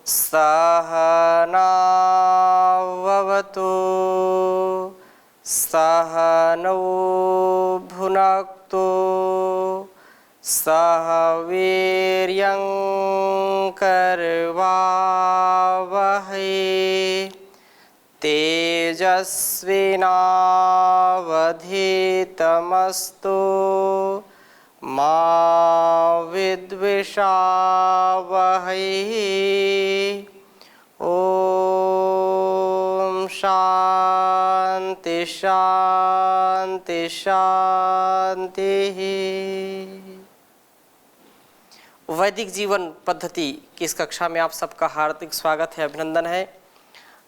सहनाववतु सहनौ भुनक्तु सह वीर्यं करवावहै तेजस्विनावधीतमस्तु मा विद्विषावहै। ओम शांति शांति शांति। वैदिक जीवन पद्धति की इस कक्षा में आप सबका हार्दिक स्वागत है, अभिनंदन है।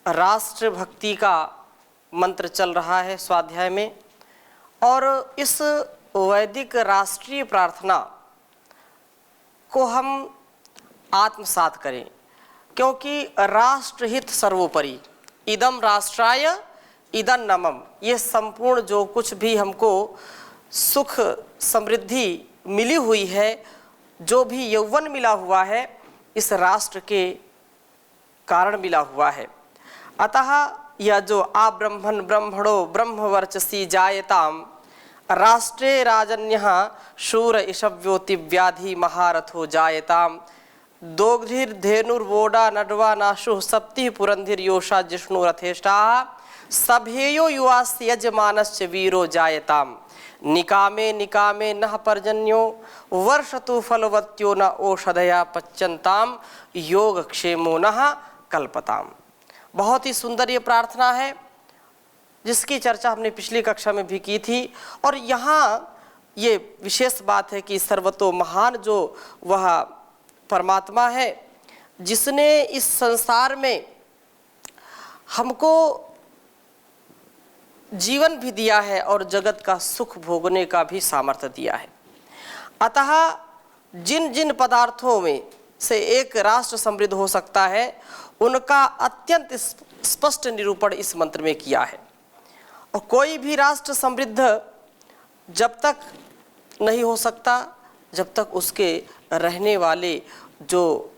राष्ट्र भक्ति का मंत्र चल रहा है स्वाध्याय में, और इस वैदिक राष्ट्रीय प्रार्थना को हम आत्मसात करें, क्योंकि राष्ट्रहित सर्वोपरि। इदम राष्ट्राय इदं नमम। ये संपूर्ण जो कुछ भी हमको सुख समृद्धि मिली हुई है, जो भी यौवन मिला हुआ है, इस राष्ट्र के कारण मिला हुआ है। अतः यह जो आब्रह्मण ब्रह्मणो ब्रह्मवर्चसी जायताम राष्ट्रे राजन्यः शूर ईशव्योति व्याधि महारथो जायताम दोग्धिर्धेनुर्वोडा नड्वा नाशु सप्ति पुरंधिर योषा जिष्णु रथेष्टा सभेयो युवास यजमानश्च वीरो जायताम निकामे निकामे नः पर्जन्यो वर्षतु फलवत्यो न ओषधया पच्यन्ताम योगक्षेमो नः कल्पताम। बहुत ही सुंदर ये प्रार्थना है, जिसकी चर्चा हमने पिछली कक्षा में भी की थी। और यहाँ ये विशेष बात है कि सर्वतो महान जो वह परमात्मा है, जिसने इस संसार में हमको जीवन भी दिया है और जगत का सुख भोगने का भी सामर्थ्य दिया है। अतः जिन जिन पदार्थों में से एक राष्ट्र समृद्ध हो सकता है, उनका अत्यंत स्पष्ट निरूपण इस मंत्र में किया है। और कोई भी राष्ट्र समृद्ध जब तक नहीं हो सकता जब तक उसके रहने वाले जो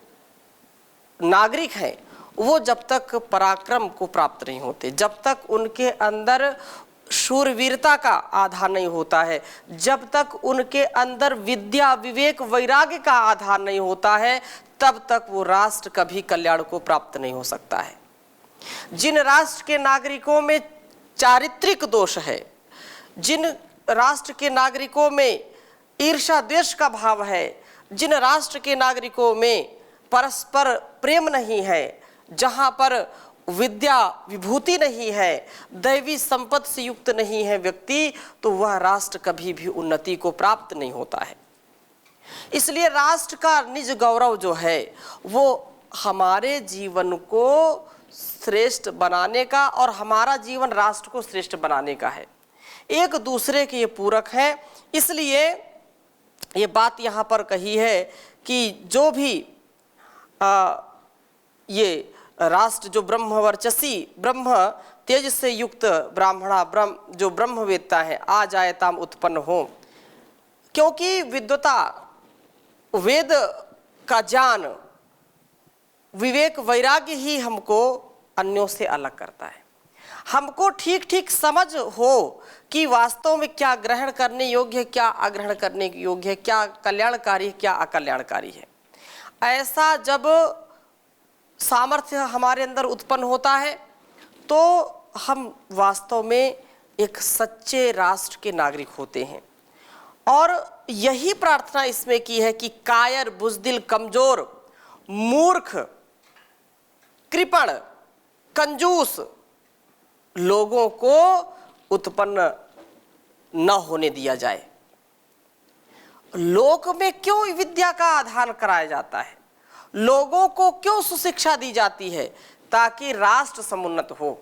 नागरिक हैं वो जब तक पराक्रम को प्राप्त नहीं होते, जब तक उनके अंदर शूरवीरता का आधार नहीं होता है, जब तक उनके अंदर विद्या विवेक वैराग्य का आधार नहीं होता है, तब तक वो राष्ट्र कभी कल्याण को प्राप्त नहीं हो सकता है। जिन राष्ट्र के नागरिकों में चारित्रिक दोष है, जिन राष्ट्र के नागरिकों में ईर्ष्या द्वेष का भाव है, जिन राष्ट्र के नागरिकों में परस्पर प्रेम नहीं है, जहाँ पर विद्या विभूति नहीं है, दैवी संपत्ति से युक्त नहीं है व्यक्ति, तो वह राष्ट्र कभी भी उन्नति को प्राप्त नहीं होता है। इसलिए राष्ट्र का निज गौरव जो है वो हमारे जीवन को श्रेष्ठ बनाने का और हमारा जीवन राष्ट्र को श्रेष्ठ बनाने का है। एक दूसरे के ये पूरक है। इसलिए ये बात यहाँ पर कही है कि जो भी ये राष्ट्र जो ब्रह्मवर्चसी ब्रह्म तेज से युक्त ब्राह्मणा ब्रह्म जो ब्रह्मवेत्ता है आ जायताम उत्पन्न हो, क्योंकि विद्वता वेद का ज्ञान विवेक वैराग्य ही हमको अन्यों से अलग करता है। हमको ठीक ठीक समझ हो कि वास्तव में क्या ग्रहण करने योग्य है, क्या अग्रहण करने योग्य है, क्या कल्याणकारी है, क्या अकल्याणकारी है। ऐसा जब सामर्थ्य हमारे अंदर उत्पन्न होता है तो हम वास्तव में एक सच्चे राष्ट्र के नागरिक होते हैं। और यही प्रार्थना इसमें की है कि कायर बुजदिल कमजोर मूर्ख कृपण कंजूस लोगों को उत्पन्न न होने दिया जाए। लोक में क्यों विद्या का आधान कराया जाता है, लोगों को क्यों सुशिक्षा दी जाती है, ताकि राष्ट्र समुन्नत हो।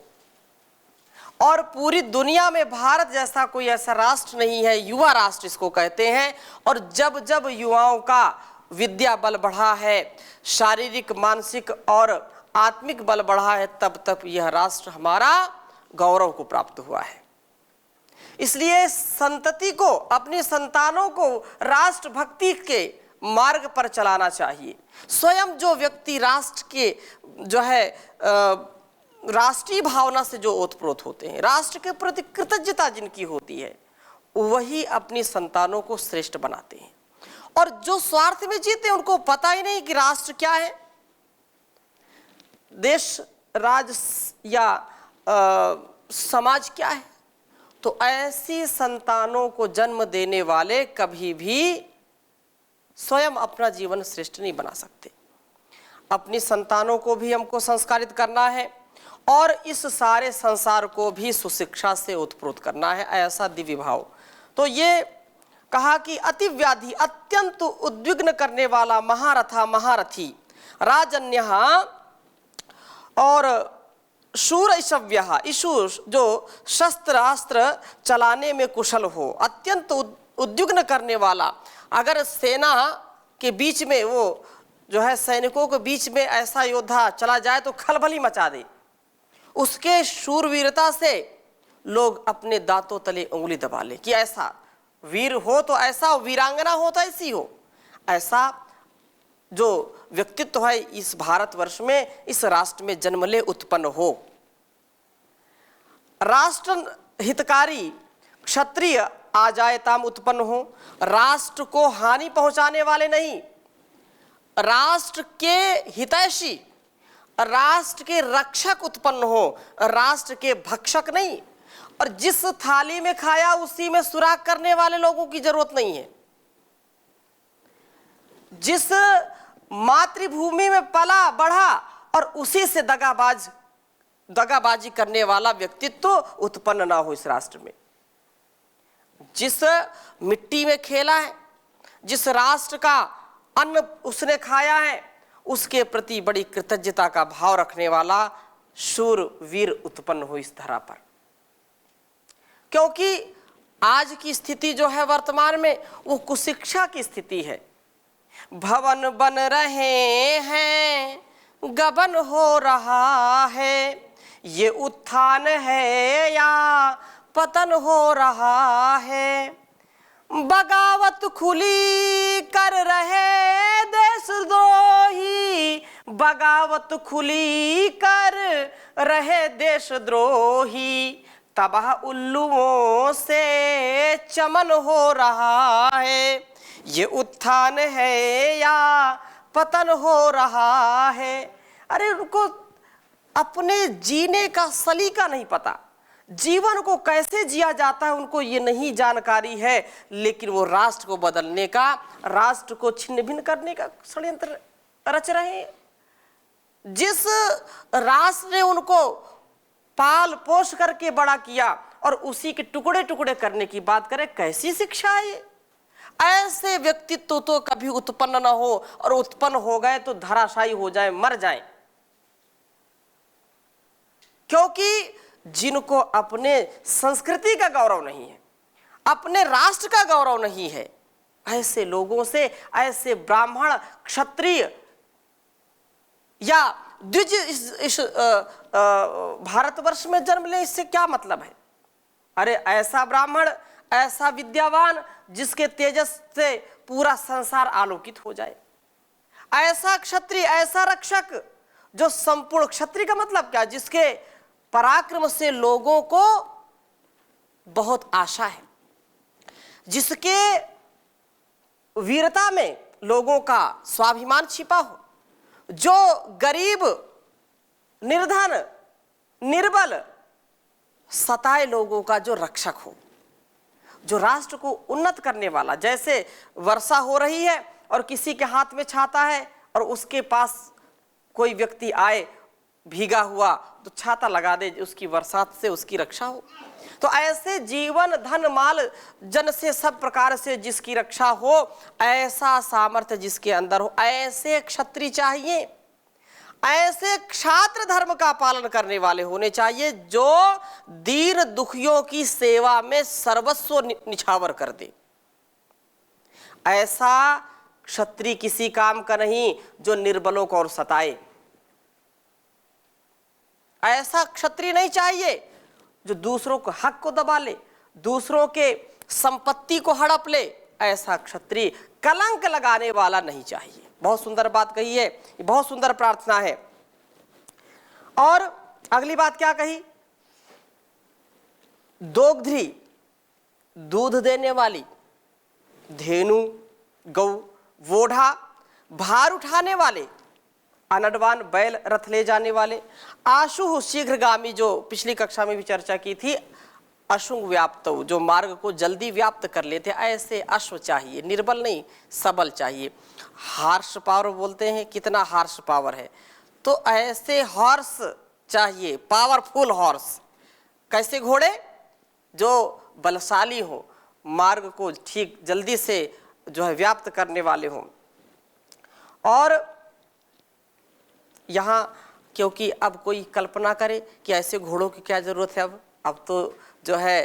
और पूरी दुनिया में भारत जैसा कोई ऐसा राष्ट्र नहीं है, युवा राष्ट्र इसको कहते हैं। और जब जब युवाओं का विद्या बल बढ़ा है, शारीरिक मानसिक और आत्मिक बल बढ़ा है, तब तक यह राष्ट्र हमारा गौरव को प्राप्त हुआ है। इसलिए संतति को, अपनी संतानों को राष्ट्र भक्ति के मार्ग पर चलाना चाहिए। स्वयं जो व्यक्ति राष्ट्र के जो है राष्ट्रीय भावना से जो ओतप्रोत होते हैं, राष्ट्र के प्रति कृतज्ञता जिनकी होती है, वही अपनी संतानों को श्रेष्ठ बनाते हैं। और जो स्वार्थ में जीते हैं उनको पता ही नहीं कि राष्ट्र क्या है, देश राज या समाज क्या है। तो ऐसी संतानों को जन्म देने वाले कभी भी स्वयं अपना जीवन श्रेष्ठ नहीं बना सकते। अपनी संतानों को भी हमको संस्कारित करना है और इस सारे संसार को भी सुशिक्षा से उत्प्रोत करना है, ऐसा दिव्य भाव। तो ये कहा कि अति व्याधि अत्यंत उद्विग्न करने वाला महारथा महारथी राजन्यः और शूर ईशव्यः, ईशु जो शस्त्र अस्त्र चलाने में कुशल हो, अत्यंत उद्विग्न करने वाला। अगर सेना के बीच में वो जो है सैनिकों के बीच में ऐसा योद्धा चला जाए तो खलबली मचा दे, उसके शूरवीरता से लोग अपने दांतों तले उंगली दबा ले कि ऐसा वीर हो तो ऐसा, वीरांगना हो तो ऐसी हो। ऐसा जो व्यक्तित्व है इस भारतवर्ष में, इस राष्ट्र में जन्म ले उत्पन्न हो। राष्ट्र हितकारी क्षत्रिय आ जाए ताम उत्पन्न हो, राष्ट्र को हानि पहुंचाने वाले नहीं, राष्ट्र के हितैषी, राष्ट्र के रक्षक उत्पन्न हो, राष्ट्र के भक्षक नहीं। और जिस थाली में खाया उसी में सुराख करने वाले लोगों की जरूरत नहीं है। जिस मातृभूमि में पला बढ़ा और उसी से दगाबाजी करने वाला व्यक्तित्व उत्पन्न ना हो इस राष्ट्र में। जिस मिट्टी में खेला है, जिस राष्ट्र का अन्न उसने खाया है, उसके प्रति बड़ी कृतज्ञता का भाव रखने वाला शूर वीर उत्पन्न हो इस धरा पर। क्योंकि आज की स्थिति जो है वर्तमान में, वो कुशिक्षा की स्थिति है। भवन बन रहे हैं, गबन हो रहा है, ये उत्थान है या पतन हो रहा है। बगावत खुली कर रहे देशद्रोही, बगावत खुली कर रहे देशद्रोही, तबाह उल्लुओं से चमन हो रहा है, ये उत्थान है या पतन हो रहा है। अरे उनको अपने जीने का सलीका नहीं पता, जीवन को कैसे जिया जाता है उनको ये नहीं जानकारी है, लेकिन वो राष्ट्र को बदलने का, राष्ट्र को छिन्न भिन्न करने का षड्यंत्र रच रहे हैं। जिस राष्ट्र ने उनको पाल पोष करके बड़ा किया और उसी के टुकड़े टुकड़े करने की बात करें, कैसी शिक्षा है ये? ऐसे व्यक्तित्व तो कभी उत्पन्न ना हो, और उत्पन्न हो गए तो धराशायी हो जाए, मर जाए। क्योंकि जिनको अपने संस्कृति का गौरव नहीं है, अपने राष्ट्र का गौरव नहीं है, ऐसे लोगों से, ऐसे ब्राह्मण क्षत्रिय या द्विज इस भारतवर्ष में जन्म ले, इससे क्या मतलब है? अरे ऐसा ब्राह्मण, ऐसा विद्यावान जिसके तेजस से पूरा संसार आलोकित हो जाए, ऐसा क्षत्रिय, ऐसा रक्षक जो संपूर्ण, क्षत्रिय का मतलब क्या? जिसके पराक्रम से लोगों को बहुत आशा है, जिसके वीरता में लोगों का स्वाभिमान छिपा हो, जो गरीब, निर्धन, निर्बल, सताए लोगों का जो रक्षक हो, जो राष्ट्र को उन्नत करने वाला। जैसे वर्षा हो रही है और किसी के हाथ में छाता है और उसके पास कोई व्यक्ति आए भीगा हुआ तो छाता लगा दे, उसकी बरसात से उसकी रक्षा हो। तो ऐसे जीवन धन माल जन से सब प्रकार से जिसकी रक्षा हो, ऐसा सामर्थ्य जिसके अंदर हो, ऐसे क्षत्रिय चाहिए, ऐसे क्षात्र धर्म का पालन करने वाले होने चाहिए, जो दीन दुखियों की सेवा में सर्वस्व निछावर कर दे। ऐसा क्षत्रिय किसी काम का नहीं जो निर्बलों को और सताए। ऐसा क्षत्रिय नहीं चाहिए जो दूसरों को हक को दबा ले, दूसरों के संपत्ति को हड़प ले, ऐसा क्षत्रिय कलंक लगाने वाला नहीं चाहिए। बहुत सुंदर बात कही है, बहुत सुंदर प्रार्थना है। और अगली बात क्या कही? दोग्ध्री, दूध देने वाली, धेनु, गौ, वोढ़ा, भार उठाने वाले, अनडवान बैल रथ ले जाने वाले, आशु शीघ्रगामी, जो पिछली कक्षा में भी चर्चा की थी, अशुंग व्याप्त, जो मार्ग को जल्दी व्याप्त कर लेते, ऐसे अश्व चाहिए। निर्बल नहीं, सबल चाहिए। हार्स पावर बोलते हैं, कितना हार्स पावर है, तो ऐसे हॉर्स चाहिए, पावरफुल हॉर्स। कैसे घोड़े? जो बलशाली हो, मार्ग को ठीक जल्दी से जो है व्याप्त करने वाले हों। और यहाँ क्योंकि अब कोई कल्पना करे कि ऐसे घोड़ों की क्या ज़रूरत है, अब तो जो है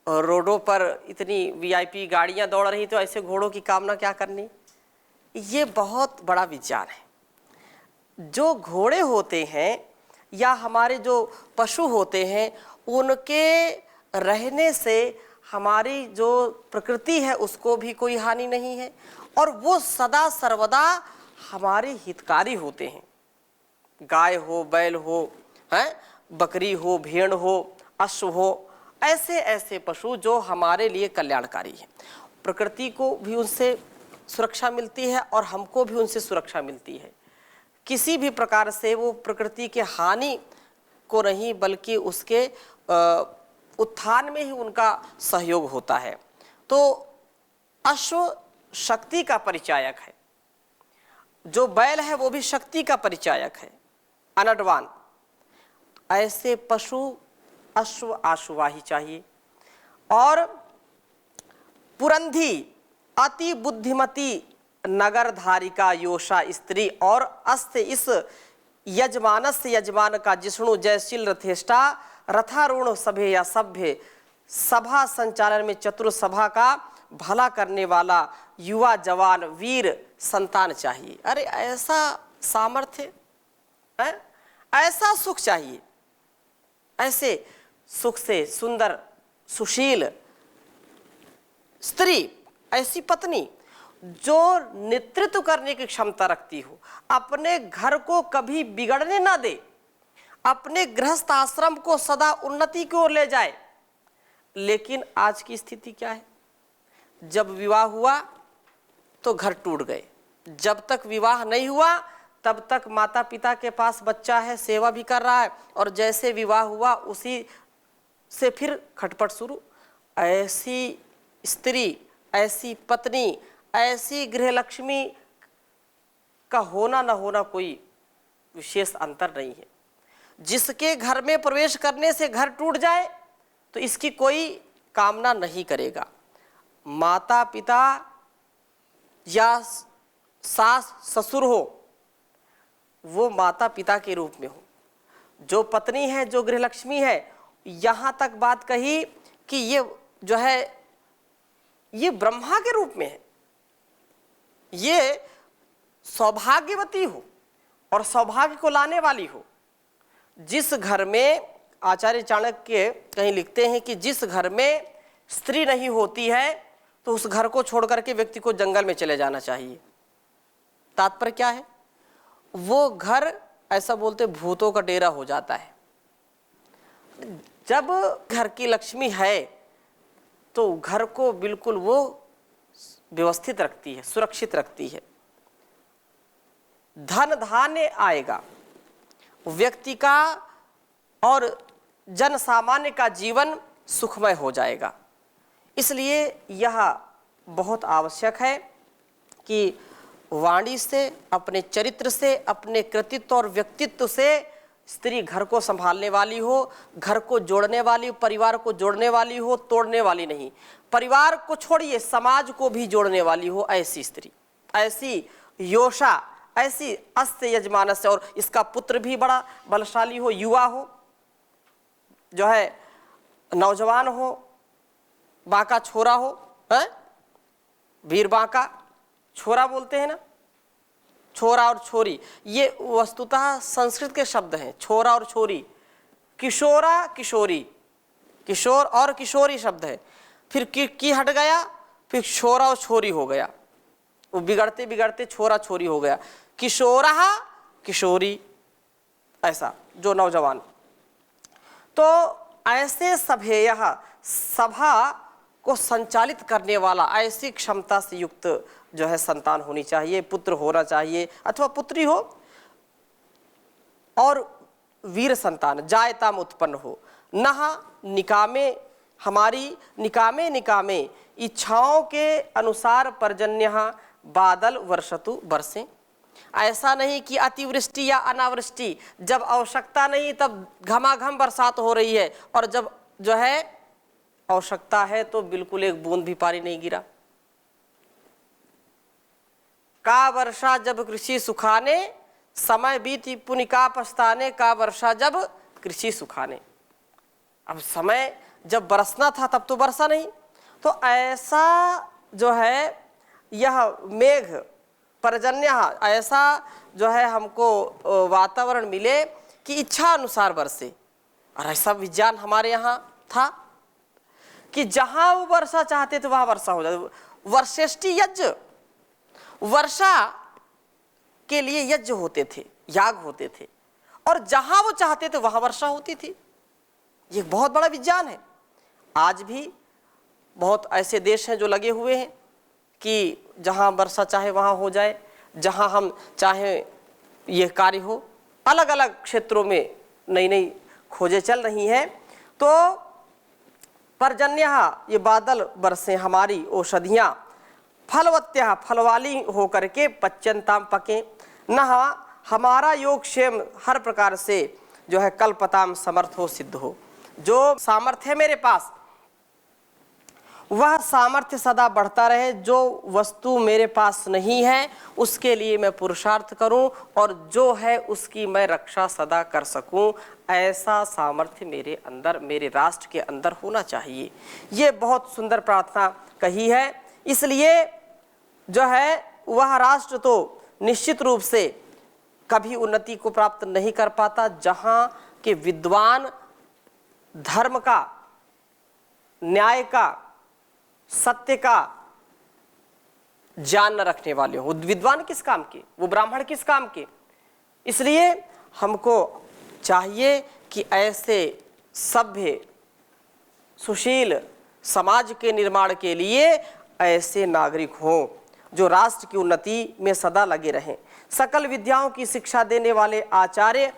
रोडों पर इतनी वीआईपी गाड़ियाँ दौड़ रही, तो ऐसे घोड़ों की कामना क्या करनी। ये बहुत बड़ा विचार है। जो घोड़े होते हैं या हमारे जो पशु होते हैं, उनके रहने से हमारी जो प्रकृति है उसको भी कोई हानि नहीं है, और वो सदा सर्वदा हमारे हितकारी होते हैं। गाय हो, बैल हो, हैं, बकरी हो, भेड़ हो, अश्व हो, ऐसे ऐसे पशु जो हमारे लिए कल्याणकारी हैं। प्रकृति को भी उनसे सुरक्षा मिलती है और हमको भी उनसे सुरक्षा मिलती है। किसी भी प्रकार से वो प्रकृति के हानि को नहीं, बल्कि उसके उत्थान में ही उनका सहयोग होता है। तो अश्व शक्ति का परिचायक है, जो बैल है वो भी शक्ति का परिचायक है, अनडवान। ऐसे पशु अश्व आशुवाही चाहिए। और पुरंधी, अति बुद्धिमती, नगरधारिका, योषा स्त्री, और अस्त इस यजमानस्य यजमान का जिष्णु, जयशील रथेष्टा, रथारूढ़ सभे या सभ्य, सभा संचालन में चतुर, सभा का भला करने वाला, युवा जवान वीर संतान चाहिए। अरे ऐसा सामर्थ्य है, ऐसा सुख चाहिए, ऐसे सुख से सुंदर सुशील स्त्री, ऐसी पत्नी जो नेतृत्व करने की क्षमता रखती हो, अपने घर को कभी बिगड़ने ना दे, अपने गृहस्थ आश्रम को सदा उन्नति की ओर ले जाए। लेकिन आज की स्थिति क्या है? जब विवाह हुआ तो घर टूट गए, जब तक विवाह नहीं हुआ तब तक माता पिता के पास बच्चा है, सेवा भी कर रहा है, और जैसे विवाह हुआ उसी से फिर खटपट शुरू। ऐसी स्त्री, ऐसी पत्नी, ऐसी गृहलक्ष्मी का होना न होना कोई विशेष अंतर नहीं है। जिसके घर में प्रवेश करने से घर टूट जाए तो इसकी कोई कामना नहीं करेगा। माता पिता या सास ससुर हो, वो माता पिता के रूप में हो। जो पत्नी है, जो गृहलक्ष्मी है, यहाँ तक बात कही कि ये जो है ये ब्रह्मा के रूप में है, ये सौभाग्यवती हो और सौभाग्य को लाने वाली हो। जिस घर में, आचार्य चाणक्य कहीं लिखते हैं कि जिस घर में स्त्री नहीं होती है तो उस घर को छोड़ करके व्यक्ति को जंगल में चले जाना चाहिए। तात्पर्य क्या है? वो घर, ऐसा बोलते, भूतों का डेरा हो जाता है। जब घर की लक्ष्मी है तो घर को बिल्कुल वो व्यवस्थित रखती है, सुरक्षित रखती है। धन धान्य आएगा, व्यक्ति का और जन सामान्य का जीवन सुखमय हो जाएगा। इसलिए यह बहुत आवश्यक है कि वाणी से, अपने चरित्र से, अपने कृतित्व और व्यक्तित्व से स्त्री घर को संभालने वाली हो, घर को जोड़ने वाली, परिवार को जोड़ने वाली हो, तोड़ने वाली नहीं। परिवार को छोड़िए, समाज को भी जोड़ने वाली हो, ऐसी स्त्री, ऐसी योषा, ऐसी अस्त यजमानस्य, और इसका पुत्र भी बड़ा बलशाली हो, युवा हो, जो है नौजवान हो, बांका छोरा हो, है वीर बांका छोरा बोलते हैं ना, छोरा और छोरी, ये वस्तुतः संस्कृत के शब्द हैं। छोरा और छोरी, किशोरा किशोरी, किशोर और किशोरी शब्द है। फिर की हट गया, फिर छोरा और छोरी हो गया, वो बिगड़ते बिगड़ते छोरा छोरी हो गया, किशोरा किशोरी, ऐसा जो नौजवान। तो ऐसे सभेय, सभा को संचालित करने वाला, ऐसी क्षमता से युक्त जो है संतान होनी चाहिए, पुत्र होना चाहिए अथवा पुत्री हो, और वीर संतान जायताम उत्पन्न हो। नहा निकामे, हमारी निकामे निकामे इच्छाओं के अनुसार पर्जन्य बादल वर्षतु बरसें। ऐसा नहीं कि अतिवृष्टि या अनावृष्टि, जब आवश्यकता नहीं तब घमाघम बरसात हो रही है, और जब जो है आवश्यकता है तो बिल्कुल एक बूंद भी पानी नहीं गिरा। का वर्षा जब कृषि सुखाने, समय बीती पुनि का पछताने, का वर्षा जब कृषि सुखाने। अब समय जब बरसना था तब तो बरसा नहीं। तो ऐसा जो है यह मेघ पर्जन्य, ऐसा जो है हमको वातावरण मिले कि इच्छा अनुसार बरसे। और ऐसा विज्ञान हमारे यहाँ था कि जहाँ वो वर्षा चाहते थे वहाँ वर्षा हो जाती। वर्षेष्टि यज्ञ, वर्षा के लिए यज्ञ होते थे, याग होते थे, और जहाँ वो चाहते थे वहाँ वर्षा होती थी। ये बहुत बड़ा विज्ञान है। आज भी बहुत ऐसे देश हैं जो लगे हुए हैं कि जहाँ वर्षा चाहे वहाँ हो जाए, जहाँ हम चाहे ये कार्य हो। अलग अलग क्षेत्रों में नई नई खोजें चल रही हैं। तो पर्जन्य, ये बादल बरसें, हमारी औषधियाँ फलवत्या, फलवाली होकर के पच्यंताम पकें। नहा हमारा योगक्षेम हर प्रकार से जो है कल्पताम समर्थ हो, सिद्ध हो। जो सामर्थ्य है मेरे पास वह सामर्थ्य सदा बढ़ता रहे। जो वस्तु मेरे पास नहीं है उसके लिए मैं पुरुषार्थ करूं, और जो है उसकी मैं रक्षा सदा कर सकूं। ऐसा सामर्थ्य मेरे अंदर, मेरे राष्ट्र के अंदर होना चाहिए। ये बहुत सुंदर प्रार्थना कही है। इसलिए जो है वह राष्ट्र तो निश्चित रूप से कभी उन्नति को प्राप्त नहीं कर पाता जहां के विद्वान धर्म का, न्याय का, सत्य का ज्ञान न रखने वाले हो। विद्वान किस काम के, वो ब्राह्मण किस काम के। इसलिए हमको चाहिए कि ऐसे सभ्य सुशील समाज के निर्माण के लिए ऐसे नागरिक हों जो राष्ट्र की उन्नति में सदा लगे रहें। सकल विद्याओं की शिक्षा देने वाले आचार्य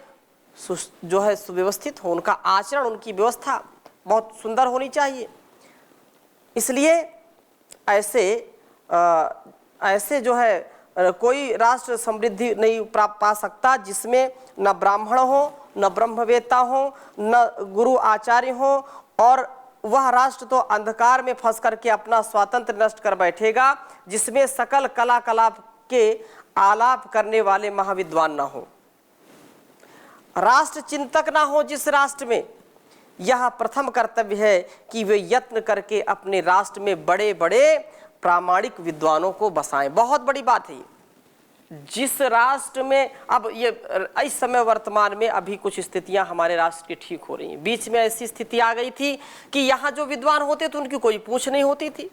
जो है सुव्यवस्थित हो, उनका आचरण, उनकी व्यवस्था बहुत सुंदर होनी चाहिए। इसलिए ऐसे जो है कोई राष्ट्र समृद्धि नहीं पा सकता जिसमें न ब्राह्मण हो, न ब्रह्मवेत्ता हो, न गुरु आचार्य हो, और वह राष्ट्र तो अंधकार में फंस करके अपना स्वातंत्र नष्ट कर बैठेगा जिसमें सकल कला कलाप के आलाप करने वाले महाविद्वान ना हो, राष्ट्र चिंतक ना हो। जिस राष्ट्र में यह प्रथम कर्तव्य है कि वे यत्न करके अपने राष्ट्र में बड़े बड़े प्रामाणिक विद्वानों को बसाएं। बहुत बड़ी बात है ये। जिस राष्ट्र में अब ये इस समय वर्तमान में अभी कुछ स्थितियां हमारे राष्ट्र की ठीक हो रही हैं। बीच में ऐसी स्थिति आ गई थी कि यहाँ जो विद्वान होते थे उनकी कोई पूछ नहीं होती थी।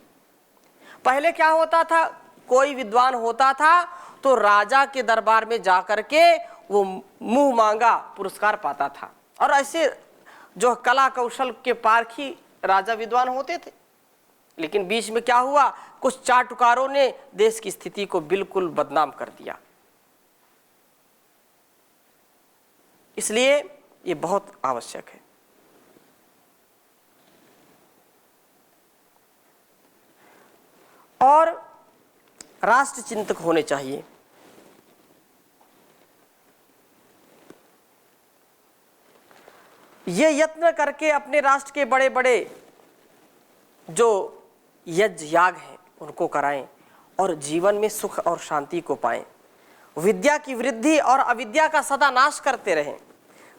पहले क्या होता था, कोई विद्वान होता था तो राजा के दरबार में जाकर के वो मुंह मांगा पुरस्कार पाता था, और ऐसे जो कला कौशल के पारखी राजा विद्वान होते थे। लेकिन बीच में क्या हुआ, कुछ चाटुकारों ने देश की स्थिति को बिल्कुल बदनाम कर दिया। इसलिए ये बहुत आवश्यक है। और राष्ट्र चिंतक होने चाहिए। ये यत्न करके अपने राष्ट्र के बड़े बड़े जो यज्ञ याग हैं उनको कराएं और जीवन में सुख और शांति को पाएं। विद्या की वृद्धि और अविद्या का सदा नाश करते रहें,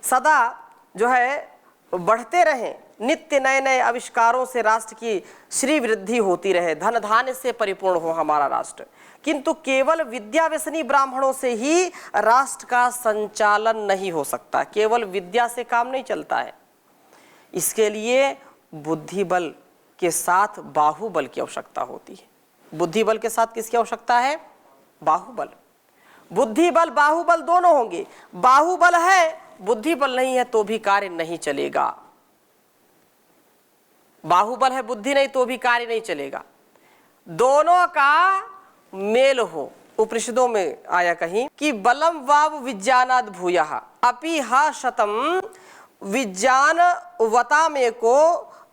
सदा जो है बढ़ते रहें। नित्य नए नए आविष्कारों से राष्ट्र की श्री वृद्धि होती रहे, धन धान्य से परिपूर्ण हो हमारा राष्ट्र। किंतु केवल विद्या व्यसनी ब्राह्मणों से ही राष्ट्र का संचालन नहीं हो सकता। केवल विद्या से काम नहीं चलता है। इसके लिए बुद्धि बल के साथ बाहुबल की आवश्यकता होती है। बुद्धि बल के साथ किसकी आवश्यकता है? बाहुबल। बुद्धि बल बाहुबल दोनों होंगे। बाहुबल है, बुद्धि बल नहीं है तो भी कार्य नहीं चलेगा। बाहुबल है, बुद्धि नहीं तो भी कार्य नहीं चलेगा। दोनों का मेल हो। उपनिषदों में आया कहीं कि बलम वाव विज्ञानाद भूयः अपि हा शतम विज्ञान वतामे को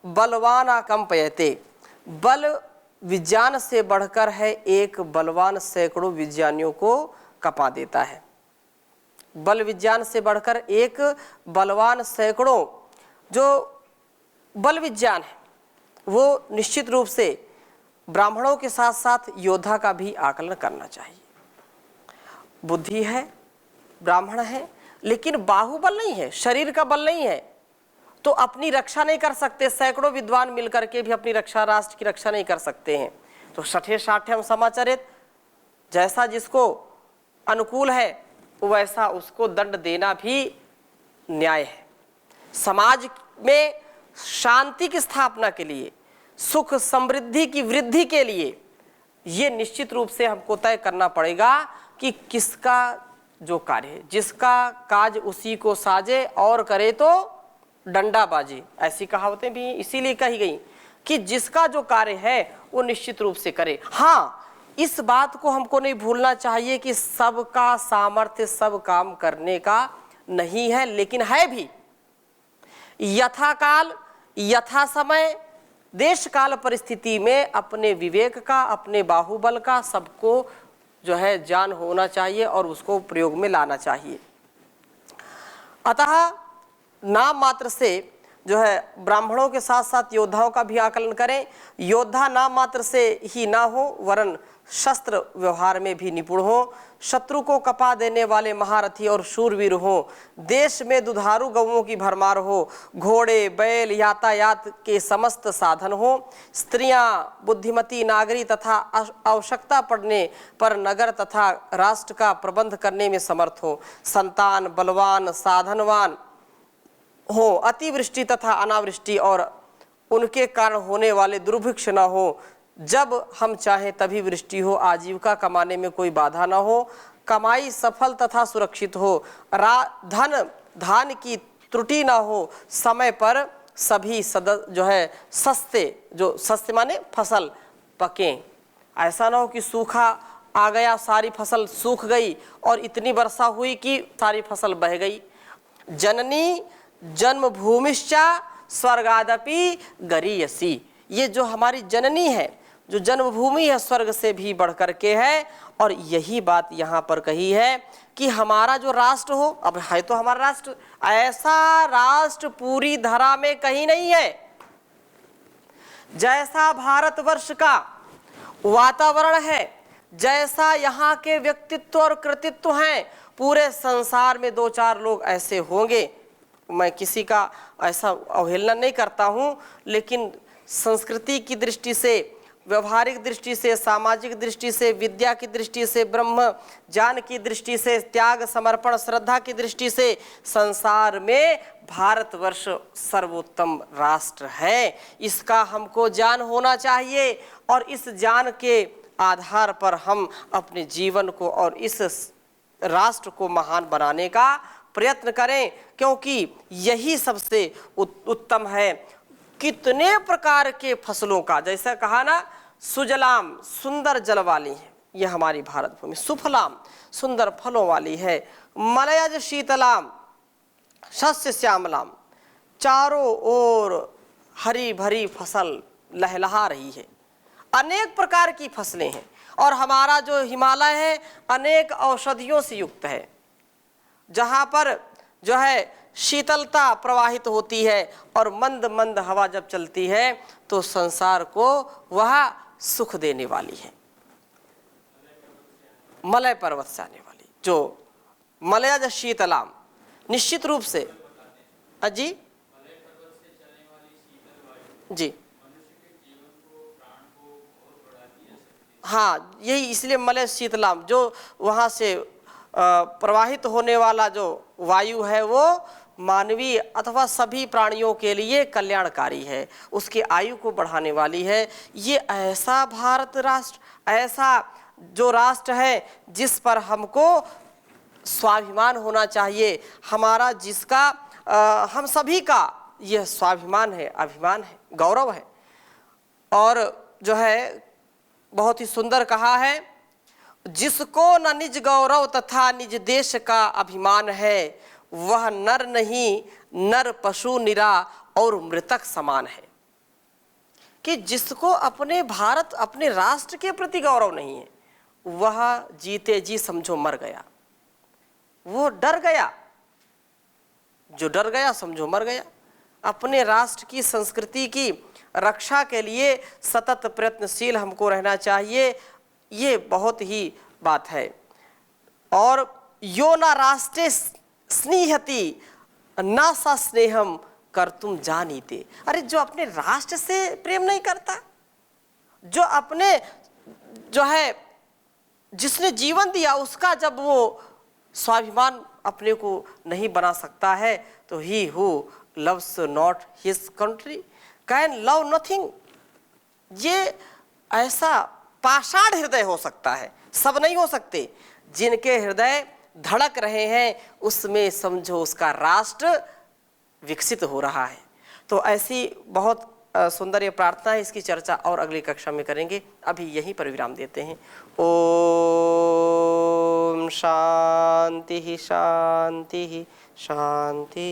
बलवाना कंपयते। बल विज्ञान से बढ़कर है, एक बलवान सैकड़ों विज्ञानियों को कपा देता है। बल विज्ञान से बढ़कर एक बलवान सैकड़ों, जो बल विज्ञान है वो निश्चित रूप से ब्राह्मणों के साथ साथ योद्धा का भी आकलन करना चाहिए। बुद्धि है, ब्राह्मण है, लेकिन बाहुबल नहीं है, शरीर का बल नहीं है, तो अपनी रक्षा नहीं कर सकते। सैकड़ों विद्वान मिलकर के भी अपनी रक्षा, राष्ट्र की रक्षा नहीं कर सकते हैं। तो शठे साठ्यम समाचरित, जैसा जिसको अनुकूल है वैसा उसको दंड देना भी न्याय है। समाज में शांति की स्थापना के लिए, सुख समृद्धि की वृद्धि के लिए ये निश्चित रूप से हमको तय करना पड़ेगा कि किसका जो कार्य है, जिसका काज उसी को साजे और करे तो डंडा बाजे। ऐसी कहावतें भी इसीलिए कही गई कि जिसका जो कार्य है वो निश्चित रूप से करे। हाँ, इस बात को हमको नहीं भूलना चाहिए कि सबका सामर्थ्य सब काम करने का नहीं है, लेकिन है भी। यथा काल यथा समय देश काल परिस्थिति में अपने विवेक का, अपने बाहुबल का सबको जो है ज्ञान होना चाहिए और उसको प्रयोग में लाना चाहिए। अतः नाम मात्र से जो है ब्राह्मणों के साथ साथ योद्धाओं का भी आकलन करें। योद्धा नाम मात्र से ही ना हो, वरन शस्त्र व्यवहार में भी निपुण हो, शत्रु को कपा देने वाले महारथी और शूरवीर हो, देश में दुधारू गौओं की भरमार हो, घोड़े बैल यातायात के समस्त साधन हो, स्त्रियां बुद्धिमती नागरी तथा आवश्यकता पड़ने पर नगर तथा राष्ट्र का प्रबंध करने में समर्थ हो, संतान बलवान साधनवान हो, अतिवृष्टि तथा अनावृष्टि और उनके कारण होने वाले दुर्भिक्ष न हो, जब हम चाहें तभी वृष्टि हो, आजीविका कमाने में कोई बाधा न हो, कमाई सफल तथा सुरक्षित हो, धान की त्रुटि ना हो, समय पर सभी जो है सस्ते माने फसल पके। ऐसा ना हो कि सूखा आ गया, सारी फसल सूख गई और इतनी वर्षा हुई कि सारी फसल बह गई। जननी जन्मभूमिश्चा स्वर्गादपि गरीयसी, ये जो हमारी जननी है, जो जन्मभूमि है, स्वर्ग से भी बढ़कर के है। और यही बात यहाँ पर कही है कि हमारा जो राष्ट्र हो, अब है तो हमारा राष्ट्र, ऐसा राष्ट्र पूरी धरा में कहीं नहीं है। जैसा भारतवर्ष का वातावरण है, जैसा यहाँ के व्यक्तित्व और कृतित्व हैं, पूरे संसार में दो चार लोग ऐसे होंगे। मैं किसी का ऐसा अवहेलना नहीं करता हूँ, लेकिन संस्कृति की दृष्टि से, व्यवहारिक दृष्टि से, सामाजिक दृष्टि से, विद्या की दृष्टि से, ब्रह्म ज्ञान की दृष्टि से, त्याग समर्पण श्रद्धा की दृष्टि से संसार में भारतवर्ष सर्वोत्तम राष्ट्र है। इसका हमको ज्ञान होना चाहिए और इस ज्ञान के आधार पर हम अपने जीवन को और इस राष्ट्र को महान बनाने का प्रयत्न करें, क्योंकि यही सबसे उत्तम है। कितने प्रकार के फसलों का, जैसा कहा ना, सुजलाम सुंदर जल वाली है ये हमारी भारत भूमि, सुफलाम सुंदर फलों वाली है, मलयज शीतलाम शस्य श्यामलाम, चारों ओर हरी भरी फसल लहलहा रही है। अनेक प्रकार की फसलें हैं और हमारा जो हिमालय है अनेक औषधियों से युक्त है, जहाँ पर जो है शीतलता प्रवाहित होती है और मंद मंद हवा जब चलती है तो संसार को वह सुख देने वाली है। मलय पर्वत से आने वाली जो मलयज शीतलाम, निश्चित रूप से अजी जी हाँ, यही इसलिए मलय शीतलाम, जो वहाँ से प्रवाहित होने वाला जो वायु है वो मानवीय अथवा सभी प्राणियों के लिए कल्याणकारी है, उसकी आयु को बढ़ाने वाली है। ये ऐसा भारत राष्ट्र, ऐसा जो राष्ट्र है जिस पर हमको स्वाभिमान होना चाहिए, हमारा जिसका हम सभी का यह स्वाभिमान है, अभिमान है, गौरव है। और जो है बहुत ही सुंदर कहा है, जिसको न निज गौरव तथा निज देश का अभिमान है, वह नर नहीं नर पशु निरा और मृतक समान है। कि जिसको अपने भारत, अपने राष्ट्र के प्रति गौरव नहीं है, वह जीते जी समझो मर गया, वो डर गया। जो डर गया समझो मर गया। अपने राष्ट्र की संस्कृति की रक्षा के लिए सतत प्रयत्नशील हमको रहना चाहिए, ये बहुत ही बात है। और यो ना राष्ट्रे स्नेहति ना सा स्नेहम कर तुम जानीते। अरे जो अपने राष्ट्र से प्रेम नहीं करता, जो अपने जो है जिसने जीवन दिया उसका जब वो स्वाभिमान अपने को नहीं बना सकता है, तो he who loves not his country can love nothing. ये ऐसा पाषाण हृदय हो सकता है, सब नहीं हो सकते। जिनके हृदय धड़क रहे हैं उसमें समझो उसका राष्ट्र विकसित हो रहा है। तो ऐसी बहुत सुंदर ये प्रार्थना है, इसकी चर्चा और अगली कक्षा में करेंगे। अभी यहीं पर विराम देते हैं। ओम शांति शांति शांति।